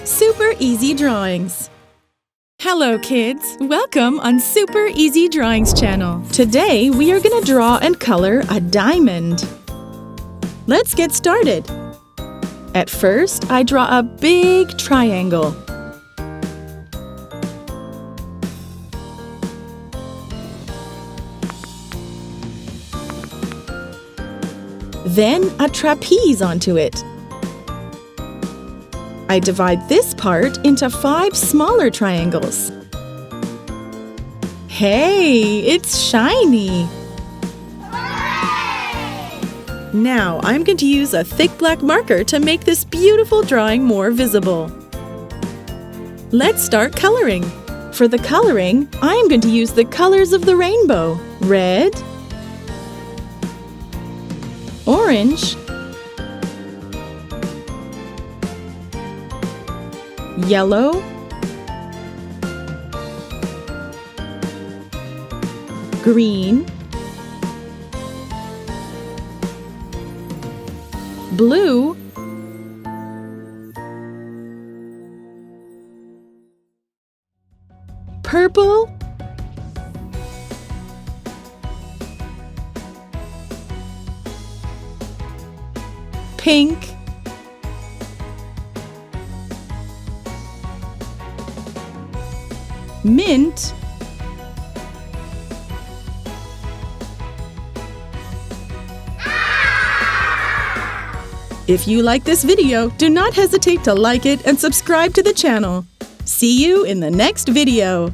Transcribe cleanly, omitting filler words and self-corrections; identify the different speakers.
Speaker 1: Super Easy Drawings. Hello kids! Welcome on Super Easy Drawings channel. Today we are going to draw and color a diamond. Let's get started. At first, I draw a big triangle. Then a trapeze onto it. I divide this part into 5 smaller triangles. Hey, it's shiny! Hooray! Now I'm going to use a thick black marker to make this beautiful drawing more visible. Let's start coloring. For the coloring, I'm going to use the colors of the rainbow: red, orange, yellow, green, blue, purple, pink, mint, If you like this video, do not hesitate to like it and subscribe to the channel. See you in the next video.